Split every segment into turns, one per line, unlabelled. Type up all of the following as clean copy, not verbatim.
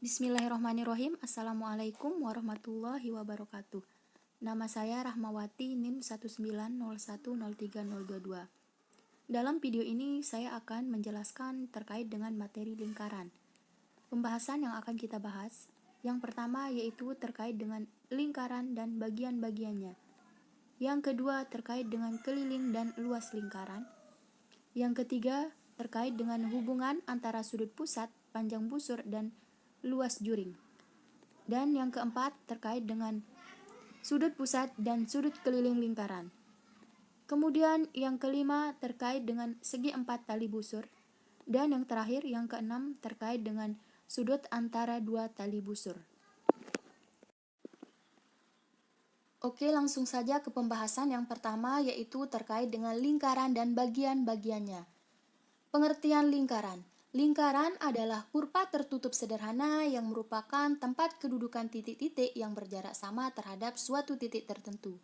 Bismillahirrahmanirrahim. Assalamualaikum warahmatullahi wabarakatuh. Nama saya Rahmawati, NIM 190103022. Dalam video ini saya akan menjelaskan terkait dengan materi lingkaran. Pembahasan yang akan kita bahas, yang pertama yaitu terkait dengan lingkaran dan bagian-bagiannya. Yang kedua terkait dengan keliling dan luas lingkaran. Yang ketiga terkait dengan hubungan antara sudut pusat, panjang busur, dan luas juring. Dan yang keempat terkait dengan sudut pusat dan sudut keliling lingkaran. Kemudian yang kelima terkait dengan segi empat tali busur. Dan yang terakhir yang keenam terkait dengan sudut antara dua tali busur. Oke, langsung saja ke pembahasan yang pertama, yaitu terkait dengan lingkaran dan bagian-bagiannya. Pengertian lingkaran. Lingkaran adalah kurva tertutup sederhana yang merupakan tempat kedudukan titik-titik yang berjarak sama terhadap suatu titik tertentu.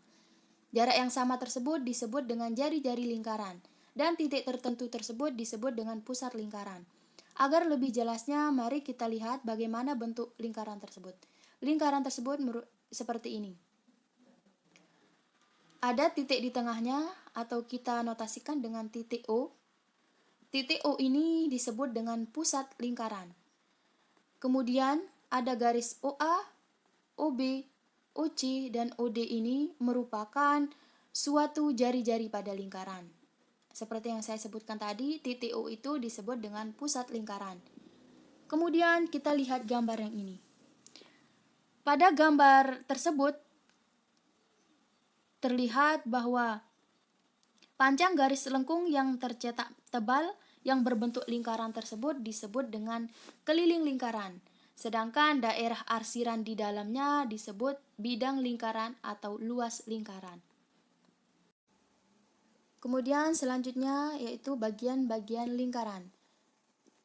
Jarak yang sama tersebut disebut dengan jari-jari lingkaran, dan titik tertentu tersebut disebut dengan pusat lingkaran. Agar lebih jelasnya, mari kita lihat bagaimana bentuk lingkaran tersebut. Lingkaran tersebut seperti ini. Ada titik di tengahnya, atau kita notasikan dengan titik O. Titik O ini disebut dengan pusat lingkaran. Kemudian ada garis OA, OB, OC, dan OD ini merupakan suatu jari-jari pada lingkaran. Seperti yang saya sebutkan tadi, titik O itu disebut dengan pusat lingkaran. Kemudian kita lihat gambar yang ini. Pada gambar tersebut terlihat bahwa panjang garis lengkung yang tercetak tebal yang berbentuk lingkaran tersebut disebut dengan keliling lingkaran. Sedangkan daerah arsiran di dalamnya disebut bidang lingkaran atau luas lingkaran. Kemudian selanjutnya yaitu bagian-bagian lingkaran.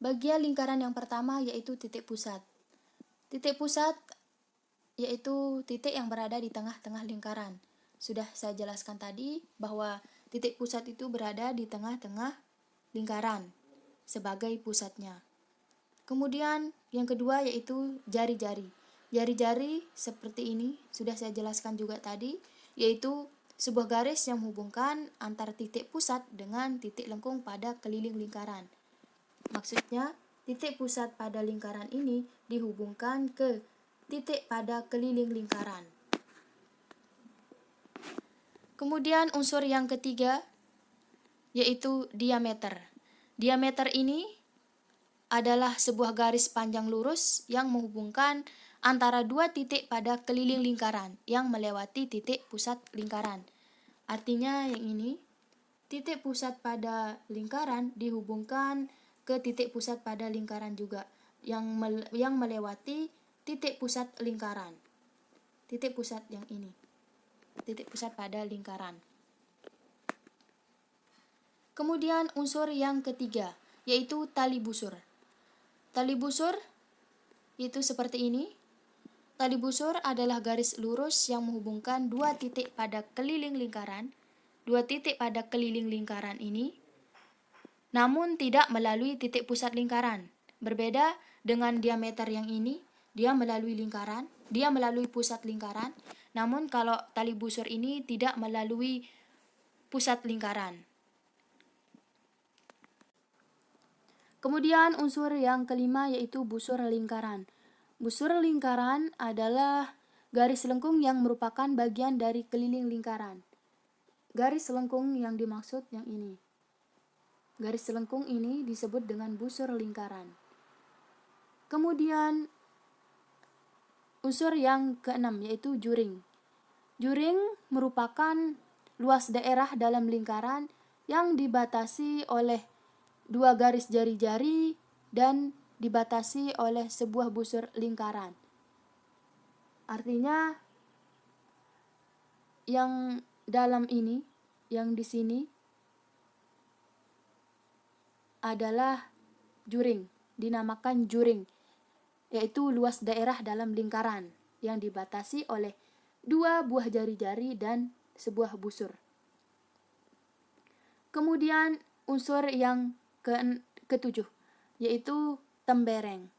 Bagian lingkaran yang pertama yaitu titik pusat. Titik pusat yaitu titik yang berada di tengah-tengah lingkaran. Sudah saya jelaskan tadi bahwa titik pusat itu berada di tengah-tengah lingkaran sebagai pusatnya. Kemudian yang kedua yaitu jari-jari. Jari-jari seperti ini sudah saya jelaskan juga tadi, yaitu sebuah garis yang menghubungkan antara titik pusat dengan titik lengkung pada keliling lingkaran. Maksudnya, titik pusat pada lingkaran ini dihubungkan ke titik pada keliling lingkaran. Kemudian unsur yang ketiga yaitu diameter. Diameter ini adalah sebuah garis panjang lurus yang menghubungkan antara dua titik pada keliling lingkaran yang melewati titik pusat lingkaran. Artinya yang ini, titik pusat pada lingkaran dihubungkan ke titik pusat pada lingkaran juga yang melewati titik pusat lingkaran. Titik pusat yang ini. Titik pusat pada lingkaran. Kemudian unsur yang ketiga yaitu tali busur. Tali busur itu seperti ini. Tali busur adalah garis lurus yang menghubungkan dua titik pada keliling lingkaran. Dua titik pada keliling lingkaran ini namun tidak melalui titik pusat lingkaran. Berbeda dengan diameter yang ini, dia melalui lingkaran, dia melalui pusat lingkaran. Namun kalau tali busur ini tidak melalui pusat lingkaran. Kemudian unsur yang kelima yaitu busur lingkaran. Busur lingkaran adalah garis lengkung yang merupakan bagian dari keliling lingkaran. Garis lengkung yang dimaksud yang ini. Garis lengkung ini disebut dengan busur lingkaran. Kemudian unsur yang keenam yaitu juring. Juring merupakan luas daerah dalam lingkaran yang dibatasi oleh dua garis jari-jari dan dibatasi oleh sebuah busur lingkaran. Artinya yang dalam ini, yang di sini adalah juring, dinamakan juring, yaitu luas daerah dalam lingkaran yang dibatasi oleh dua buah jari-jari dan sebuah busur. Kemudian unsur yang ketujuh yaitu tembereng.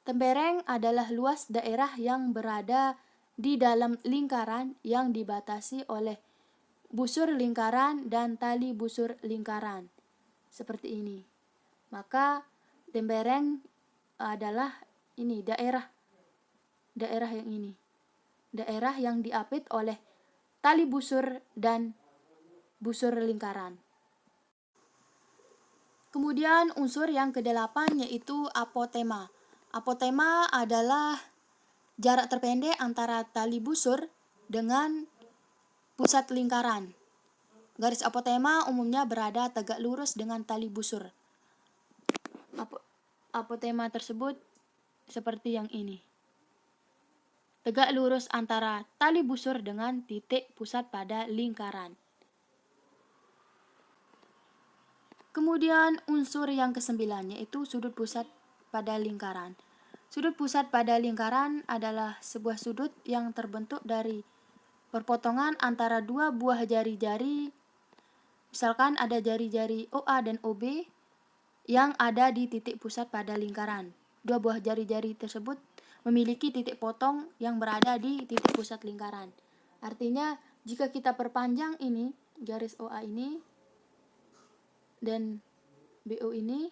Tembereng adalah luas daerah yang berada di dalam lingkaran yang dibatasi oleh busur lingkaran dan tali busur lingkaran. Seperti ini. Maka tembereng adalah ini daerah yang ini. Daerah yang diapit oleh tali busur dan busur lingkaran. Kemudian unsur yang kedelapan yaitu apotema. Apotema adalah jarak terpendek antara tali busur dengan pusat lingkaran. Garis apotema umumnya berada tegak lurus dengan tali busur. Apotema tersebut seperti yang ini. Tegak lurus antara tali busur dengan titik pusat pada lingkaran. Kemudian unsur yang kesembilan yaitu sudut pusat pada lingkaran. Sudut pusat pada lingkaran adalah sebuah sudut yang terbentuk dari perpotongan antara dua buah jari-jari. Misalkan ada jari-jari OA dan OB yang ada di titik pusat pada lingkaran. Dua buah jari-jari tersebut memiliki titik potong yang berada di titik pusat lingkaran. Artinya jika kita perpanjang ini, garis OA ini dan BO ini,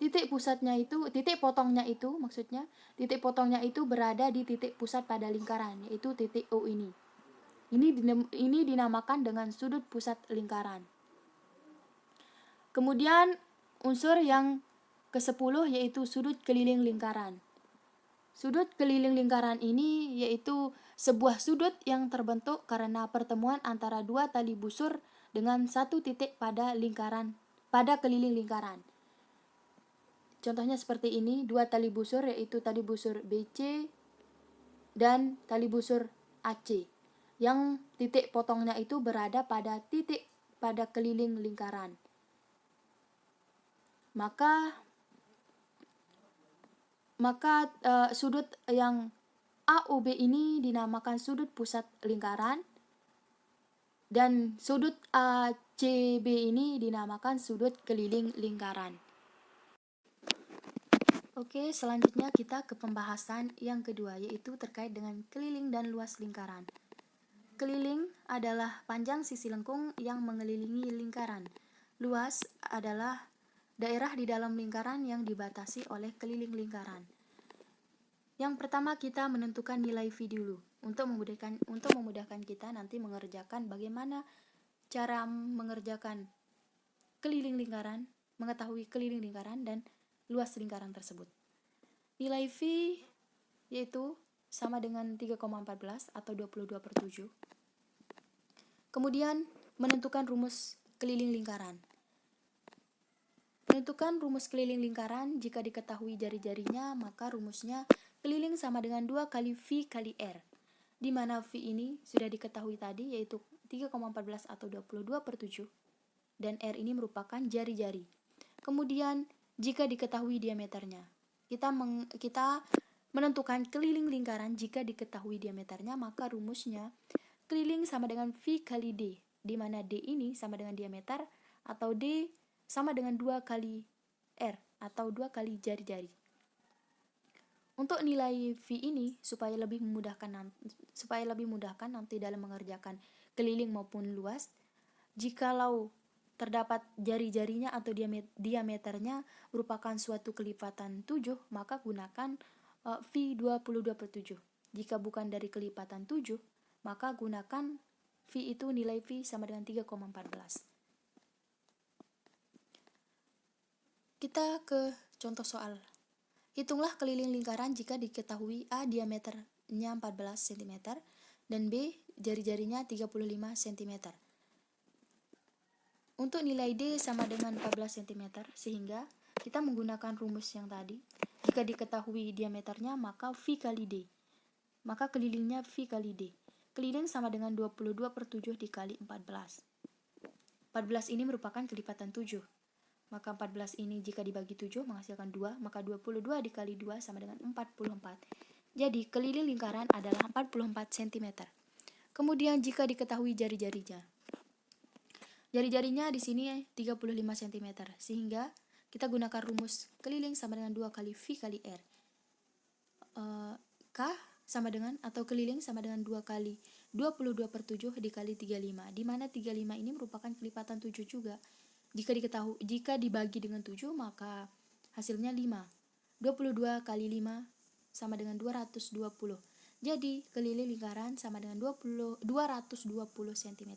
titik potongnya itu berada di titik pusat pada lingkaran, yaitu titik O ini. Ini dinamakan dengan sudut pusat lingkaran. Kemudian unsur yang ke-10 yaitu sudut keliling lingkaran. Sudut keliling lingkaran ini yaitu sebuah sudut yang terbentuk karena pertemuan antara dua tali busur dengan satu titik pada keliling lingkaran. Contohnya seperti ini, dua tali busur yaitu tali busur BC dan tali busur AC. Yang titik potongnya itu berada pada keliling lingkaran. Maka sudut yang AOB ini dinamakan sudut pusat lingkaran dan sudut ACB ini dinamakan sudut keliling lingkaran. Oke, selanjutnya kita ke pembahasan yang kedua yaitu terkait dengan keliling dan luas lingkaran. Keliling adalah panjang sisi lengkung yang mengelilingi lingkaran. Luas adalah daerah di dalam lingkaran yang dibatasi oleh keliling lingkaran. Yang pertama kita menentukan nilai V dulu untuk memudahkan kita nanti mengerjakan bagaimana cara mengerjakan keliling lingkaran, mengetahui keliling lingkaran dan luas lingkaran tersebut. Nilai V yaitu sama dengan 3,14 atau 22/7. Kemudian menentukan rumus keliling lingkaran. Menentukan rumus keliling lingkaran, jika diketahui jari-jarinya, maka rumusnya keliling sama dengan 2 kali V kali R. Di mana V ini sudah diketahui tadi yaitu 3,14 atau 22/7 dan R ini merupakan jari-jari. Kemudian jika diketahui diameternya, kita menentukan keliling lingkaran. Jika diketahui diameternya, maka rumusnya keliling sama dengan V kali D, di mana D ini sama dengan diameter atau D sama dengan 2 kali R atau 2 kali jari-jari. Untuk nilai V ini supaya lebih memudahkan nanti dalam mengerjakan keliling maupun luas, jikalau terdapat jari-jarinya atau diameternya merupakan suatu kelipatan 7, maka gunakan V 22/7. Jika bukan dari kelipatan 7, maka gunakan V itu nilai V sama dengan 3,14. Kita ke contoh soal. Hitunglah keliling lingkaran jika diketahui A diameternya 14 cm dan B jari-jarinya 35 cm. Untuk nilai D sama dengan 14 cm, sehingga kita menggunakan rumus yang tadi. Jika diketahui diameternya, maka V kali D. Maka kelilingnya V kali D. Keliling sama dengan 22/7 dikali 14. 14 ini merupakan kelipatan 7. Maka 14 ini jika dibagi 7 menghasilkan 2, maka 22 dikali 2 sama dengan 44. Jadi keliling lingkaran adalah 44 cm. Kemudian jika diketahui jari-jarinya. Jari-jarinya di sini 35 cm, sehingga kita gunakan rumus keliling sama dengan 2 kali V kali R. K sama dengan, atau keliling sama dengan 2 kali 22/7 dikali 35, di mana 35 ini merupakan kelipatan 7 juga. Jika dibagi dengan 7, maka hasilnya 5. 22 kali 5 sama dengan 220. Jadi keliling lingkaran sama dengan 220 cm.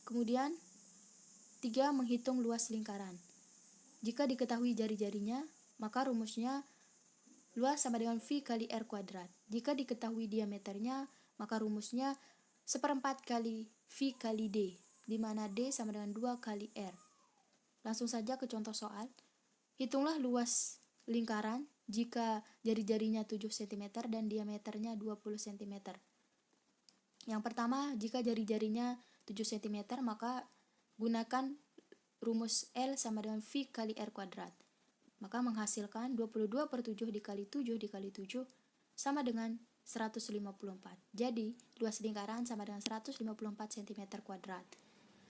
Kemudian 3. Menghitung luas lingkaran. Jika diketahui jari-jarinya, maka rumusnya luas sama dengan V kali R kuadrat. Jika diketahui diameternya, maka rumusnya 1/4 kali V kali D, di mana D sama dengan 2 kali R. Langsung saja ke contoh soal. Hitunglah luas lingkaran jika jari-jarinya 7 cm dan diameternya 20 cm. Yang pertama, jika jari-jarinya 7 cm, maka gunakan rumus L sama dengan V kali R kuadrat. Maka menghasilkan 22/7 dikali 7 dikali 7 sama dengan 154. Jadi, luas lingkaran sama dengan 154 cm kuadrat.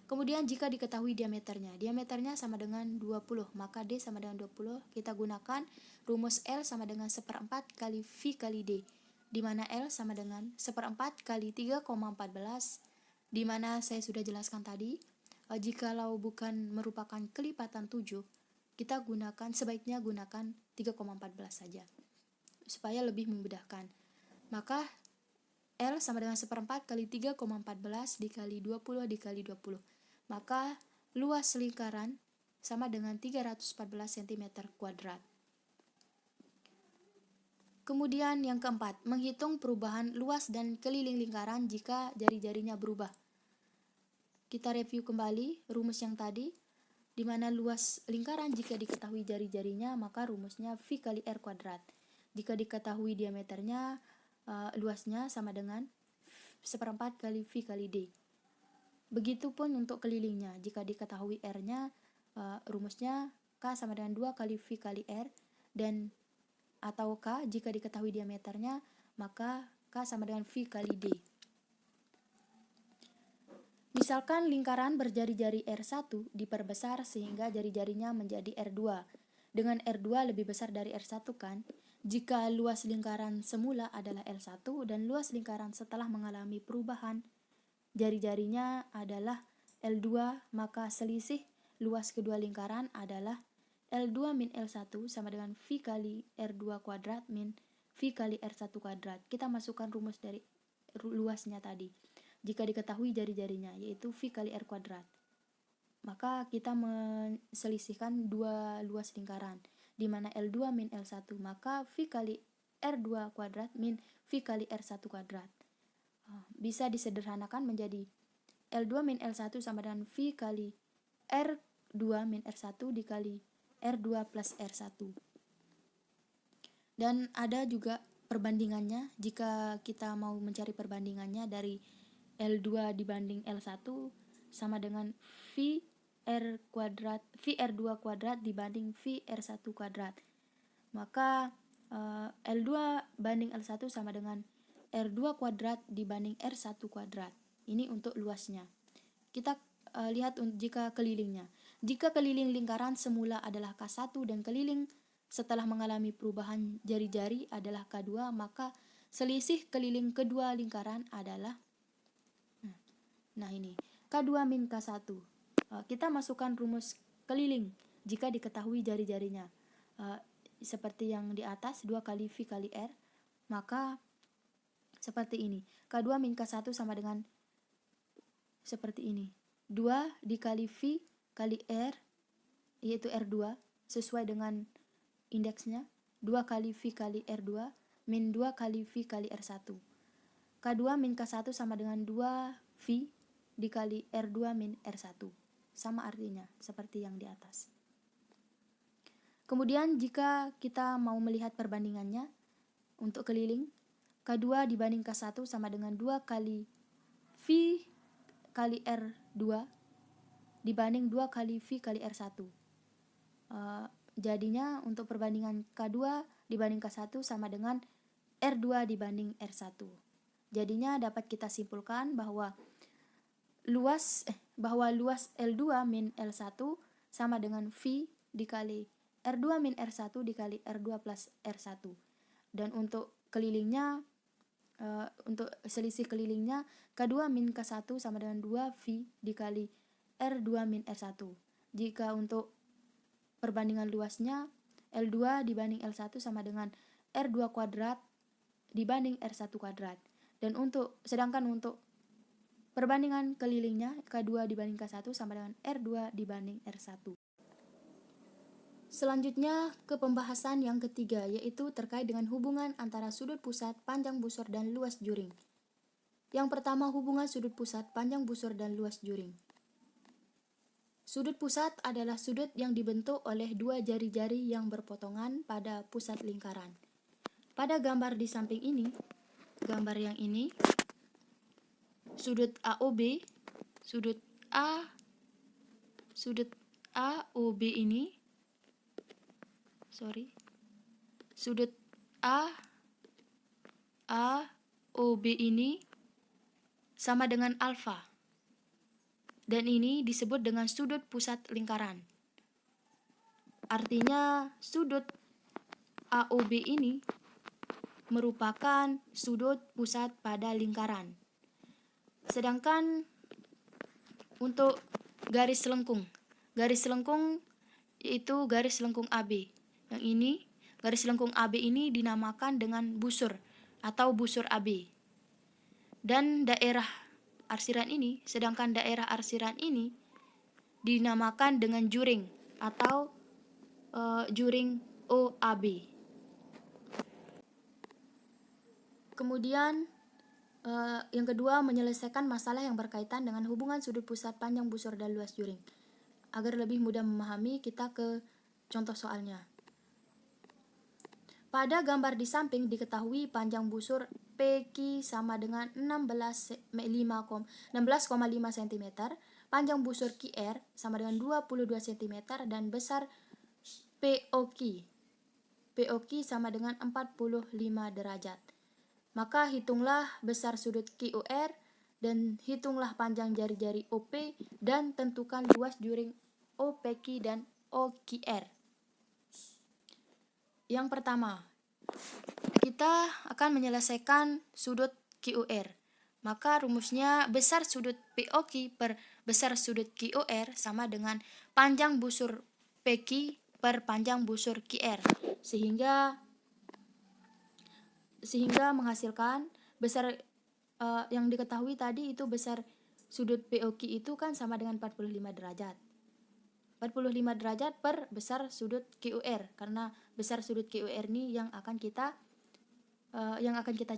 Kemudian jika diketahui diameternya sama dengan 20, maka D sama dengan 20, kita gunakan rumus L sama dengan 1/4 kali V kali D, di mana L sama dengan 1/4 kali 3,14, di mana saya sudah jelaskan tadi, jikalau bukan merupakan kelipatan 7, kita sebaiknya gunakan 3,14 saja, supaya lebih memudahkan. Maka L sama dengan 1/4 kali 3,14 dikali 20 dikali 20. Maka luas lingkaran sama dengan 314 cm kuadrat. Kemudian yang keempat, menghitung perubahan luas dan keliling lingkaran jika jari-jarinya berubah. Kita review kembali rumus yang tadi, di mana luas lingkaran jika diketahui jari-jarinya, maka rumusnya V kali R kuadrat. Jika diketahui diameternya, luasnya sama dengan 1/4 kali V kali D. Begitupun untuk kelilingnya, jika diketahui R-nya, rumusnya K sama dengan 2 kali V kali R, dan atau K jika diketahui diameternya, maka K sama dengan V kali D. Misalkan lingkaran berjari-jari R1 diperbesar sehingga jari-jarinya menjadi R2. Dengan R2 lebih besar dari R1 kan? Jika luas lingkaran semula adalah L1 dan luas lingkaran setelah mengalami perubahan jari-jarinya adalah L2, maka selisih luas kedua lingkaran adalah L2 min L1 sama dengan V kali R2 kuadrat min V kali R1 kuadrat. Kita masukkan rumus dari luasnya tadi. Jika diketahui jari-jarinya, yaitu V kali R kuadrat, maka kita menselisihkan dua luas lingkaran, di mana L2 min L1, maka V kali R2 kuadrat min V kali R1 kuadrat. Bisa disederhanakan menjadi L2 min L1 sama dengan V kali R2 min R1 dikali R2 plus R1. Dan ada juga perbandingannya. Jika kita mau mencari perbandingannya dari L2 dibanding L1 sama dengan VR2 kuadrat dibanding VR1 kuadrat. Maka L2 banding L1 sama dengan R2 kuadrat dibanding R1 kuadrat. Ini untuk luasnya. Kita lihat jika kelilingnya. Jika keliling lingkaran semula adalah K1 dan keliling setelah mengalami perubahan jari-jari adalah K2, maka selisih keliling kedua lingkaran adalah ini K2 min K1. Kita masukkan rumus keliling jika diketahui jari-jarinya. Seperti yang di atas, 2 kali V kali R, maka seperti ini. K2 min K1 sama dengan seperti ini. 2 dikali V kali R, yaitu R2, sesuai dengan indeksnya. 2 kali V kali R2 min 2 kali V kali R1. K2 min K1 sama dengan 2 V dikali R2 min R1. Sama artinya, seperti yang di atas. Kemudian jika kita mau melihat perbandingannya untuk keliling, K2 dibanding K1 sama dengan 2 kali V kali R2 dibanding 2 kali V kali R1. Jadinya untuk perbandingan K2 dibanding K1 sama dengan R2 dibanding R1. Jadinya dapat kita simpulkan bahwa bahwa luas L2 min L1 sama dengan V dikali R2 min R1 dikali R2 plus R1. Dan untuk kelilingnya, untuk selisih kelilingnya K2 min K1 sama dengan 2V dikali R2 min R1. Jika untuk perbandingan luasnya L2 dibanding L1 sama dengan R2 kuadrat dibanding R1 kuadrat. Dan sedangkan untuk perbandingan kelilingnya K2 dibanding K1 sama dengan R2 dibanding R1. Selanjutnya ke pembahasan yang ketiga, yaitu terkait dengan hubungan antara sudut pusat, panjang busur, dan luas juring. Yang pertama, hubungan sudut pusat, panjang busur, dan luas juring. Sudut pusat adalah sudut yang dibentuk oleh dua jari-jari yang berpotongan pada pusat lingkaran. Pada gambar di samping ini, gambar yang ini, sudut AOB, sudut AOB ini, sudut AOB ini sama dengan alfa. Dan ini disebut dengan sudut pusat lingkaran. Artinya sudut AOB ini merupakan sudut pusat pada lingkaran. Sedangkan untuk garis lengkung yaitu garis lengkung AB. Yang ini, garis lengkung AB ini dinamakan dengan busur atau busur AB. Dan daerah arsiran ini, sedangkan daerah arsiran ini dinamakan dengan juring atau juring OAB. Kemudian yang kedua, menyelesaikan masalah yang berkaitan dengan hubungan sudut pusat, panjang busur, dan luas juring. Agar lebih mudah memahami, kita ke contoh soalnya. Pada gambar di samping diketahui panjang busur PQ sama dengan 16,5 cm, panjang busur QR sama dengan 22 cm, dan besar POQ sama dengan 45 derajat. Maka hitunglah besar sudut QR dan hitunglah panjang jari-jari OP dan tentukan luas juring OPQ dan OQR. Yang pertama, kita akan menyelesaikan sudut QR. Maka rumusnya besar sudut POQ per besar sudut QR sama dengan panjang busur PQ per panjang busur QR. Sehingga menghasilkan besar yang diketahui tadi itu besar sudut POQ itu kan sama dengan 45 derajat. 45 derajat per besar sudut QR, karena besar sudut QR ini yang akan kita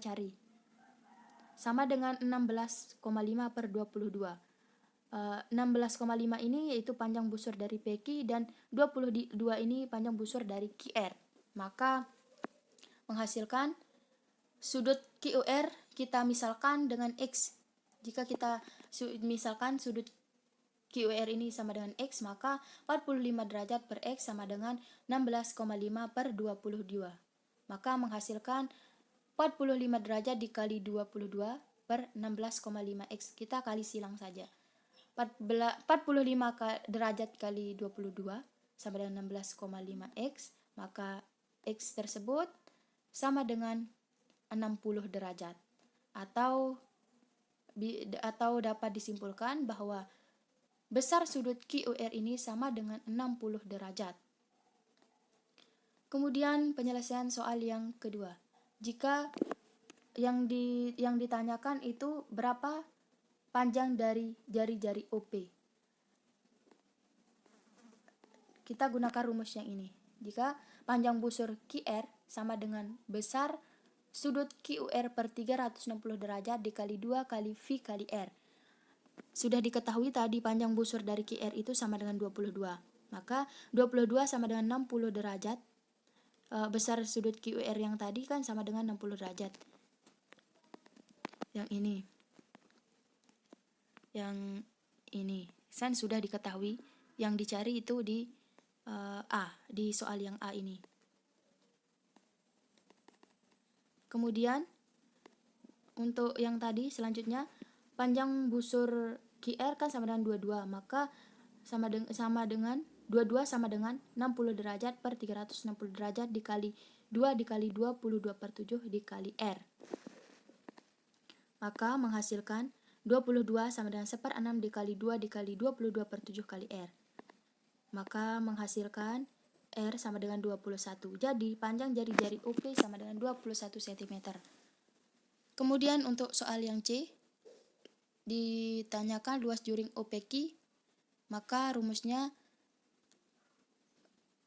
cari. Sama dengan 16,5 per 22. 16,5 ini yaitu panjang busur dari PQ dan 22 ini panjang busur dari QR. Maka menghasilkan sudut QR kita misalkan dengan X. Jika kita misalkan sudut QR ini sama dengan X, maka 45 derajat per X sama dengan 16,5 per 22. Maka menghasilkan 45 derajat dikali 22 per 16,5 X. Kita kali silang saja. 45 derajat kali 22 sama dengan 16,5 X. Maka X tersebut sama dengan 60 derajat. Atau dapat disimpulkan bahwa besar sudut QR ini sama dengan 60 derajat. Kemudian penyelesaian soal yang kedua. Jika yang ditanyakan itu berapa panjang dari jari-jari OP. Kita gunakan rumus yang ini. Jika panjang busur QR sama dengan besar sudut QR per 360 derajat dikali 2 kali V kali R. Sudah diketahui tadi panjang busur dari QR itu sama dengan 22. Maka 22 sama dengan 60 derajat. Besar sudut QR yang tadi kan sama dengan 60 derajat. Yang ini kan sudah diketahui. Yang dicari itu di di soal yang A ini. Kemudian untuk yang tadi selanjutnya panjang busur QR kan sama dengan 22, maka sama dengan 22 sama dengan 60 derajat per 360 derajat dikali 2 dikali 22/7 dikali R. Maka menghasilkan 22 sama dengan 1/6 dikali 2 dikali 22/7 kali R. Maka menghasilkan R sama dengan 21. Jadi panjang jari-jari OP sama dengan 21 cm. Kemudian untuk soal yang C, ditanyakan luas juring OPQ, maka rumusnya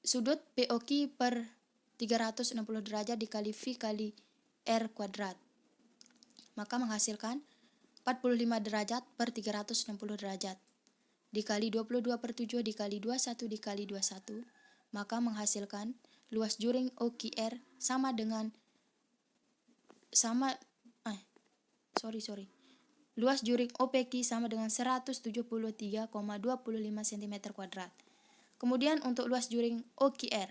sudut POQ per 360 derajat dikali V kali R kuadrat. Maka menghasilkan 45 derajat per 360 derajat dikali 22/7 dikali 21 dikali 21, maka menghasilkan luas juring OQR sama dengan luas juring OPQ sama dengan 173,25 cm kuadrat. Kemudian untuk luas juring OQR,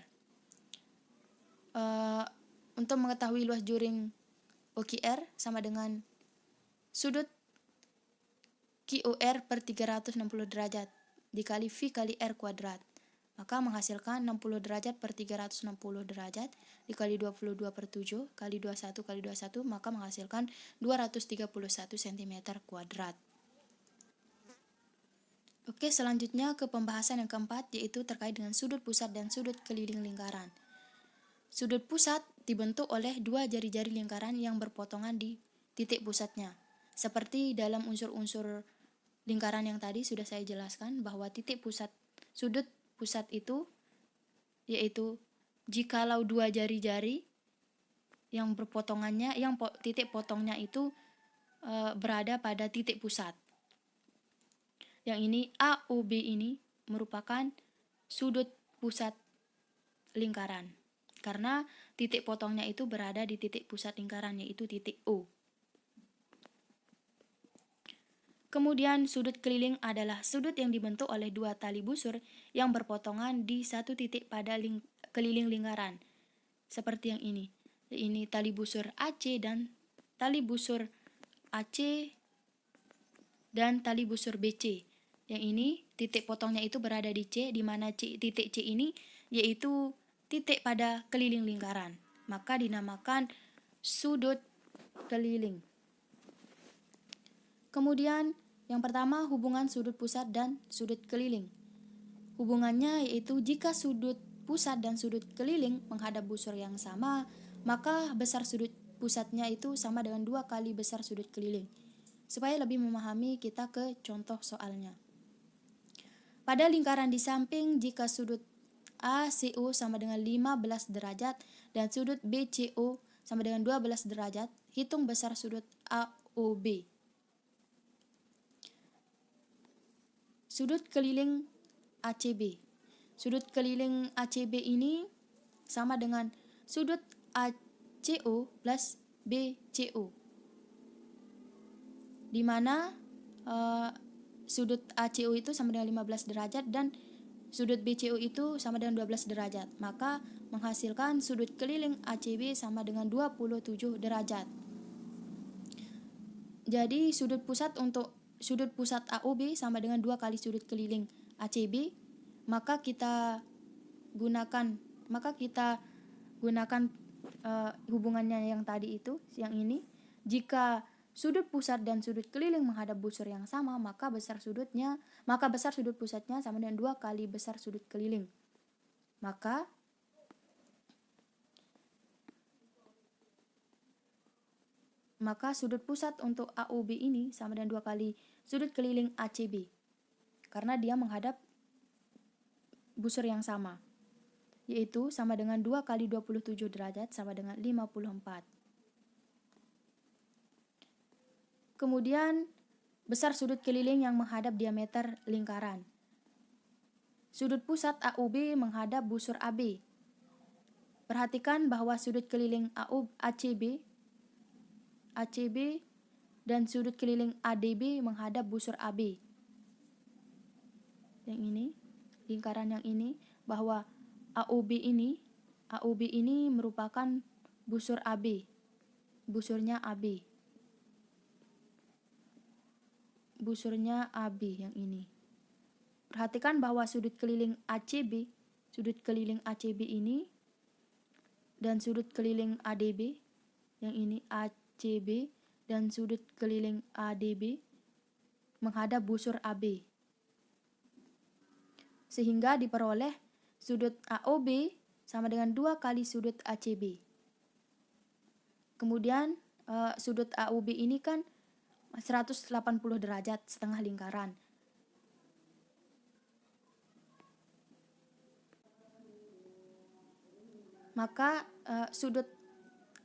untuk mengetahui luas juring OQR sama dengan sudut QOR per 360 derajat dikali V kali R kuadrat. Maka menghasilkan 60 derajat per 360 derajat dikali 22/7 kali 21 kali 21, maka menghasilkan 231 cm kuadrat. Oke, selanjutnya ke pembahasan yang keempat, yaitu terkait dengan sudut pusat dan sudut keliling lingkaran. Sudut pusat dibentuk oleh dua jari-jari lingkaran yang berpotongan di titik pusatnya. Seperti dalam unsur-unsur lingkaran yang tadi sudah saya jelaskan bahwa sudut pusat itu yaitu jikalau dua jari-jari yang berpotongannya, titik potongnya itu berada pada titik pusat. Yang ini AOB ini merupakan sudut pusat lingkaran karena titik potongnya itu berada di titik pusat lingkaran, yaitu titik O. Kemudian sudut keliling adalah sudut yang dibentuk oleh dua tali busur yang berpotongan di satu titik pada keliling lingkaran. Seperti yang ini. Ini tali busur AC dan tali busur AC dan tali busur BC. Yang ini titik potongnya itu berada di C, di mana titik C ini yaitu titik pada keliling lingkaran. Maka dinamakan sudut keliling. Kemudian yang pertama, hubungan sudut pusat dan sudut keliling. Hubungannya yaitu jika sudut pusat dan sudut keliling menghadap busur yang sama, maka besar sudut pusatnya itu sama dengan 2 kali besar sudut keliling. Supaya lebih memahami, kita ke contoh soalnya. Pada lingkaran di samping, jika sudut ACO sama dengan 15 derajat dan sudut BCO sama dengan 12 derajat, hitung besar sudut AOB. Sudut keliling ACB. Sudut keliling ACB ini sama dengan sudut ACO plus BCO. Di mana sudut ACO itu sama dengan 15 derajat dan sudut BCO itu sama dengan 12 derajat. Maka menghasilkan sudut keliling ACB sama dengan 27 derajat. Jadi sudut pusat AOB sama dengan 2 kali sudut keliling ACB, maka kita gunakan hubungannya yang tadi itu, yang ini. Jika sudut pusat dan sudut keliling menghadap busur yang sama, maka besar sudut pusatnya sama dengan 2 kali besar sudut keliling. Maka sudut pusat untuk AOB ini sama dengan 2 kali sudut keliling ACB. Karena dia menghadap busur yang sama. Yaitu sama dengan 2 kali 27 derajat sama dengan 54. Kemudian besar sudut keliling yang menghadap diameter lingkaran. Sudut pusat AOB menghadap busur AB. Perhatikan bahwa sudut keliling ACB dan sudut keliling ADB menghadap busur AB. Yang ini, lingkaran yang ini, bahwa AOB ini merupakan busur AB. Busurnya AB. busurnya AB yang ini. Perhatikan bahwa sudut keliling ACB ini dan sudut keliling ADB yang ini ACB dan sudut keliling ADB menghadap busur AB. Sehingga diperoleh sudut AOB sama dengan 2 kali sudut ACB. Kemudian sudut AOB ini kan 180 derajat setengah lingkaran. Maka sudut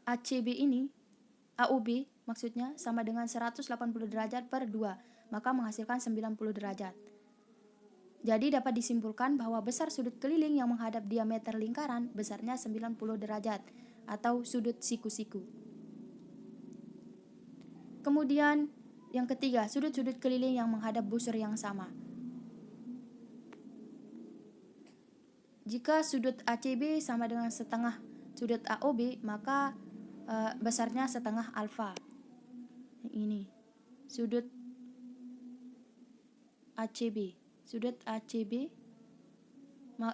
ACB ini, AOB maksudnya, sama dengan 180 derajat per 2, maka menghasilkan 90 derajat. Jadi dapat disimpulkan bahwa besar sudut keliling yang menghadap diameter lingkaran besarnya 90 derajat atau sudut siku-siku. Kemudian yang ketiga, sudut-sudut keliling yang menghadap busur yang sama. Jika sudut ACB sama dengan setengah sudut AOB, maka besarnya setengah alfa. Ini sudut ACB. Sudut ACB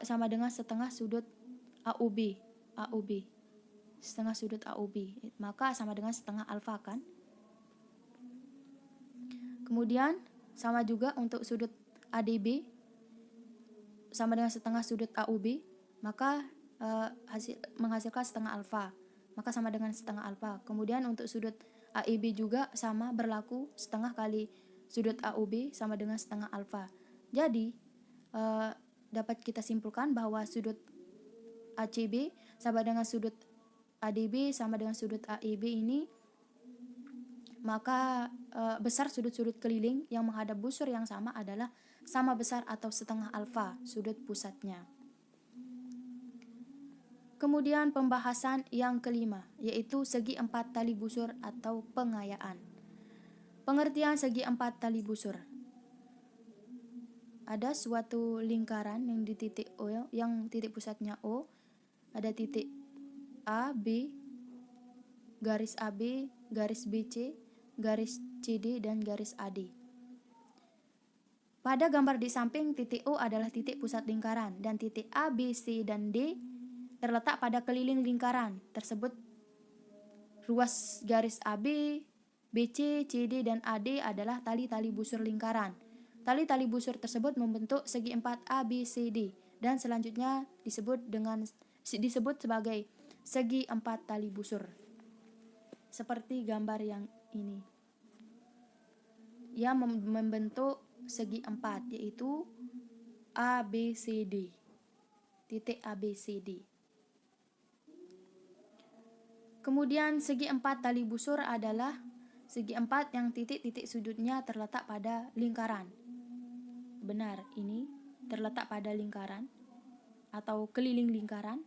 sama dengan setengah sudut AOB. Setengah sudut AOB, maka sama dengan setengah alfa kan? Kemudian sama juga untuk sudut ADB sama dengan setengah sudut AOB, maka menghasilkan setengah alfa, maka sama dengan setengah alfa. Kemudian untuk sudut AEB juga sama, berlaku setengah kali sudut AOB sama dengan setengah alfa. Jadi dapat kita simpulkan bahwa sudut ACB sama dengan sudut ADB sama dengan sudut AEB ini, maka besar sudut-sudut keliling yang menghadap busur yang sama adalah sama besar atau setengah alfa sudut pusatnya. Kemudian pembahasan yang kelima, yaitu segi 4 tali busur atau pengayaan. Pengertian segi 4 tali busur. Ada suatu lingkaran yang di titik O, yang titik pusatnya O, ada titik A, B, garis AB, garis BC, garis CD, dan garis AD. Pada gambar di samping, titik O adalah titik pusat lingkaran, dan titik A, B, C, dan D terletak pada keliling lingkaran tersebut. Ruas garis AB, BC, CD, dan AD adalah tali-tali busur lingkaran. Tali-tali busur tersebut membentuk segi 4 ABCD dan selanjutnya disebut sebagai segi 4 tali busur. Seperti gambar yang ini. Yang membentuk segi 4, yaitu ABCD. Titik ABCD. Kemudian segi 4 tali busur adalah segi 4 yang titik-titik sudutnya terletak pada lingkaran. Benar, ini terletak pada lingkaran atau keliling lingkaran.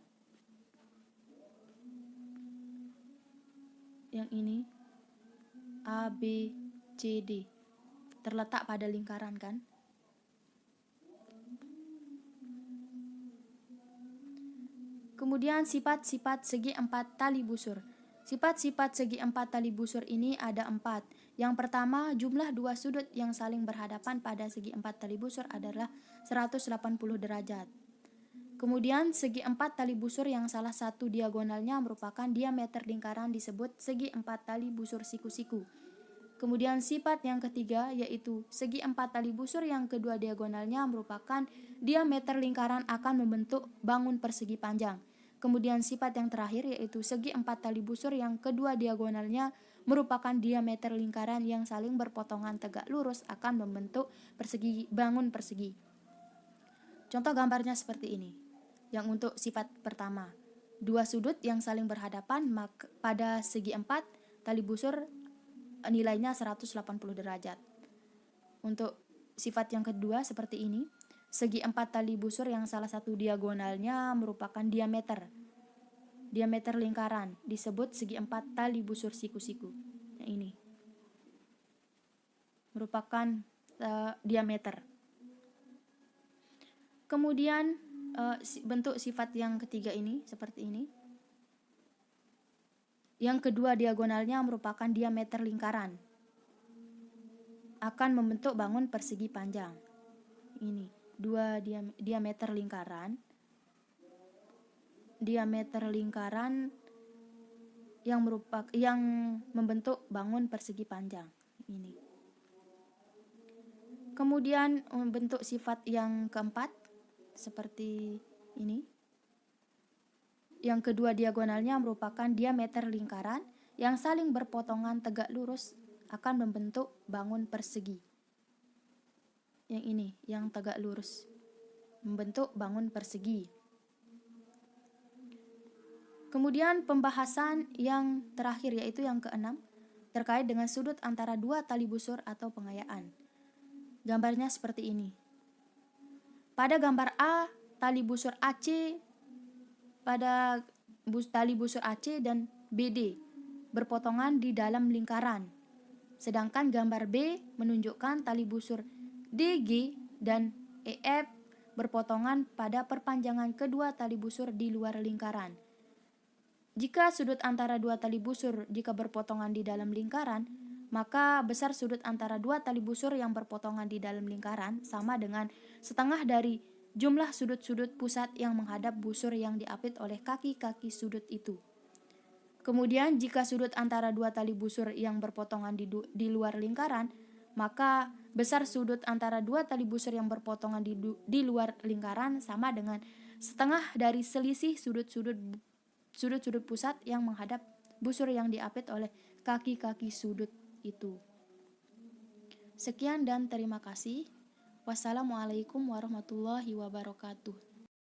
Yang ini ABCD terletak pada lingkaran kan? Kemudian sifat-sifat segi 4 tali busur. Sifat-sifat segi 4 tali busur ini ada 4. Yang pertama, jumlah dua sudut yang saling berhadapan pada segi 4 tali busur adalah 180 derajat. Kemudian segi 4 tali busur yang salah satu diagonalnya merupakan diameter lingkaran disebut segi 4 tali busur siku-siku. Kemudian sifat yang ketiga yaitu segi 4 tali busur yang kedua diagonalnya merupakan diameter lingkaran akan membentuk bangun persegi panjang. Kemudian sifat yang terakhir yaitu segi 4 tali busur yang kedua diagonalnya merupakan diameter lingkaran yang saling berpotongan tegak lurus akan membentuk bangun persegi. Contoh gambarnya seperti ini. Yang untuk sifat pertama, dua sudut yang saling berhadapan pada segi 4 tali busur nilainya 180 derajat. Untuk sifat yang kedua seperti ini, segi 4 tali busur yang salah satu diagonalnya merupakan diameter lingkaran disebut segi 4 tali busur siku-siku. Nah, ini merupakan diameter. Kemudian bentuk sifat yang ketiga ini seperti ini. Yang kedua diagonalnya merupakan diameter lingkaran. akan membentuk bangun persegi panjang. Ini dua diameter lingkaran yang membentuk bangun persegi panjang ini. Kemudian membentuk sifat yang keempat seperti ini. Yang kedua diagonalnya merupakan diameter lingkaran yang saling berpotongan tegak lurus akan membentuk bangun persegi. Yang ini, yang tegak lurus, membentuk bangun persegi. Kemudian pembahasan yang terakhir yaitu yang keenam, terkait dengan sudut antara dua tali busur atau pengayaan. Gambarnya seperti ini. Pada gambar A, tali busur AC dan BD berpotongan di dalam lingkaran. Sedangkan gambar B menunjukkan tali busur DG dan EF berpotongan pada perpanjangan kedua tali busur di luar lingkaran. Jika sudut antara dua tali busur jika berpotongan di dalam lingkaran, maka besar sudut antara dua tali busur yang berpotongan di dalam lingkaran sama dengan setengah dari jumlah sudut-sudut pusat yang menghadap busur yang diapit oleh kaki-kaki sudut itu. Kemudian jika sudut antara dua tali busur yang berpotongan di luar lingkaran, maka besar sudut antara dua tali busur yang berpotongan di luar lingkaran sama dengan setengah dari selisih sudut-sudut pusat yang menghadap busur yang diapit oleh kaki-kaki sudut itu. Sekian dan terima kasih. Wassalamualaikum warahmatullahi wabarakatuh.